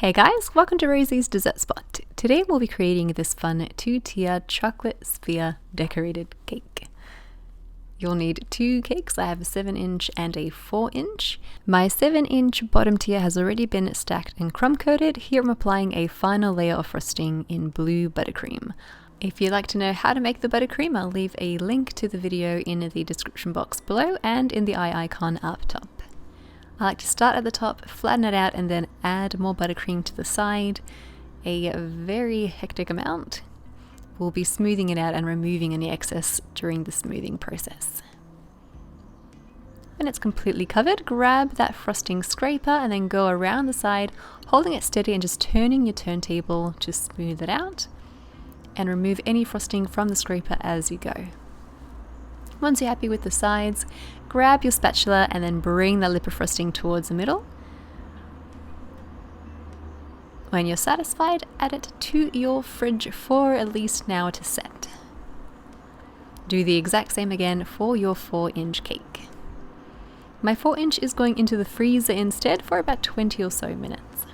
Hey guys, welcome to Rosie's Dessert Spot. Today we'll be creating this fun 2-tier chocolate sphere decorated cake. You'll need two cakes. I have a 7-inch and a 4-inch. My 7-inch bottom tier has already been stacked and crumb coated. Here I'm applying a final layer of frosting in blue buttercream. If you'd like to know how to make the buttercream, I'll leave a link to the video in the description box below and in the eye icon up top. I like to start at the top, flatten it out, and then add more buttercream to the side. A very hectic amount. We'll be smoothing it out and removing any excess during the smoothing process. When it's completely covered, grab that frosting scraper and then go around the side, holding it steady and just turning your turntable to smooth it out. And remove any frosting from the scraper as you go. Once you're happy with the sides, grab your spatula and then bring the lip of frosting towards the middle. When you're satisfied, add it to your fridge for at least an hour to set. Do the exact same again for your 4-inch cake. My 4-inch is going into the freezer instead for about 20 or so minutes.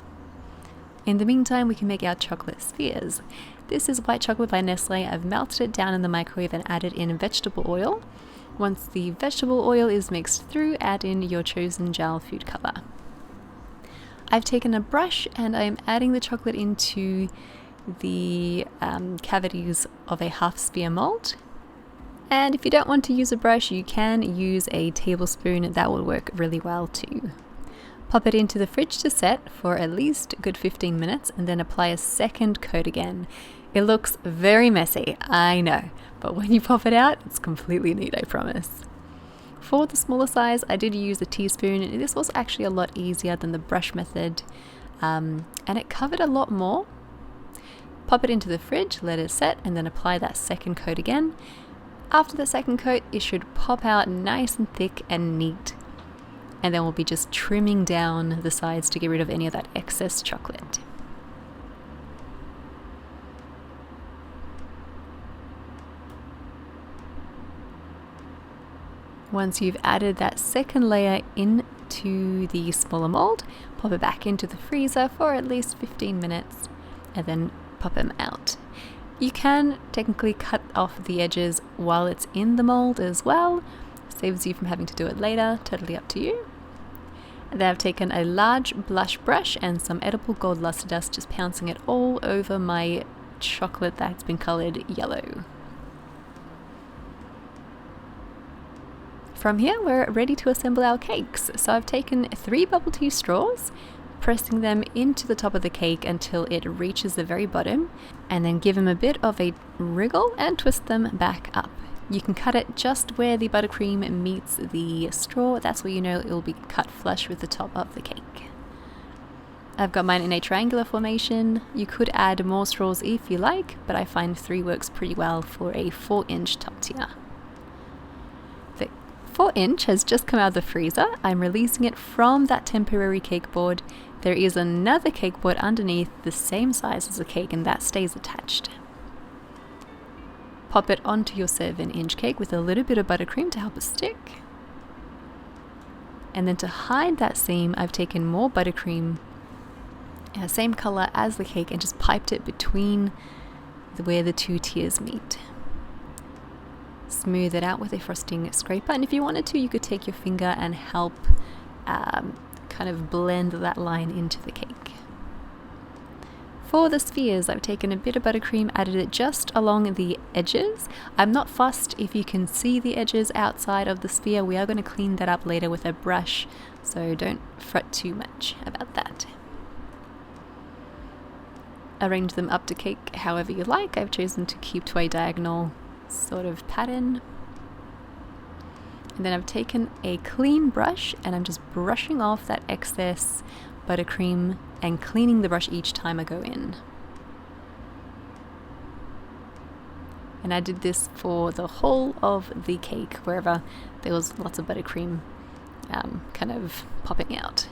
In the meantime, we can make our chocolate spheres. This is white chocolate by Nestle. I've melted it down in the microwave and added in vegetable oil. Once the vegetable oil is mixed through, add in your chosen gel food color. I've taken a brush and I'm adding the chocolate into the cavities of a half sphere mold. And if you don't want to use a brush, you can use a tablespoon. That will work really well too. Pop it into the fridge to set for at least a good 15 minutes and then apply a second coat again. It looks very messy, I know, but when you pop it out, it's completely neat, I promise. For the smaller size, I did use a teaspoon. This was actually a lot easier than the brush method, and it covered a lot more. Pop it into the fridge, let it set, and then apply that second coat again. After the second coat, it should pop out nice and thick and neat. And then we'll be just trimming down the sides to get rid of any of that excess chocolate. Once you've added that second layer into the smaller mold, pop it back into the freezer for at least 15 minutes and then pop them out. You can technically cut off the edges while it's in the mold as well. Saves you from having to do it later, totally up to you. And then I've taken a large blush brush and some edible gold luster dust, just pouncing it all over my chocolate that's been colored yellow. From here, we're ready to assemble our cakes. So I've taken 3 bubble tea straws, pressing them into the top of the cake until it reaches the very bottom, and then give them a bit of a wriggle and twist them back up. You can cut it just where the buttercream meets the straw. That's where you know it will be cut flush with the top of the cake. I've got mine in a triangular formation. You could add more straws if you like, but I find 3 works pretty well for a 4-inch top tier. The 4-inch has just come out of the freezer. I'm releasing it from that temporary cake board. There is another cake board underneath the same size as the cake, and that stays attached. Pop it onto your 7-inch cake with a little bit of buttercream to help it stick. And then to hide that seam, I've taken more buttercream, same color as the cake, and just piped it between where the 2 tiers meet. Smooth it out with a frosting scraper, and if you wanted to, you could take your finger and help kind of blend that line into the cake. For the spheres, I've taken a bit of buttercream, added it just along the edges. I'm not fussed if you can see the edges outside of the sphere. We are going to clean that up later with a brush, so don't fret too much about that. Arrange them up to cake however you like. I've chosen to keep to a diagonal sort of pattern. And then I've taken a clean brush and I'm just brushing off that excess buttercream and cleaning the brush each time I go in. And I did this for the whole of the cake, wherever there was lots of buttercream kind of popping out.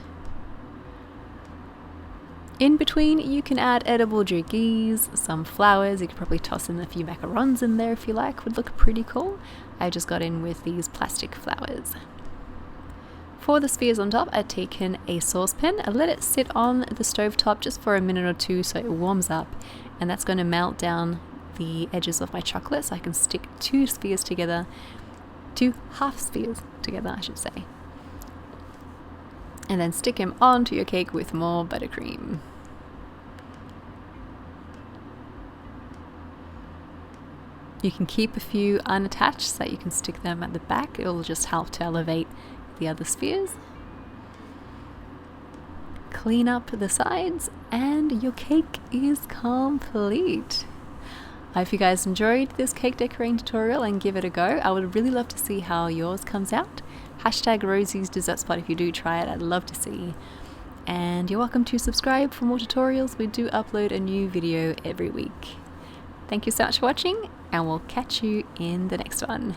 In between, you can add edible jerkies, some flowers. You could probably toss in a few macarons in there if you like, would look pretty cool. I just got in with these plastic flowers. For the spheres on top, I've taken a saucepan. I let it sit on the stove top just for a minute or two so it warms up, and that's going to melt down the edges of my chocolate so I can stick two half spheres together, I should say. And then stick them onto your cake with more buttercream. You can keep a few unattached so that you can stick them at the back. It will just help to elevate the other spheres. Clean up the sides and your cake is complete. I hope you guys enjoyed this cake decorating tutorial and give it a go. I would really love to see how yours comes out. Hashtag Rosie's Dessert Spot if you do try it, I'd love to see. And you're welcome to subscribe for more tutorials. We do upload a new video every week. Thank you so much for watching, and we'll catch you in the next one.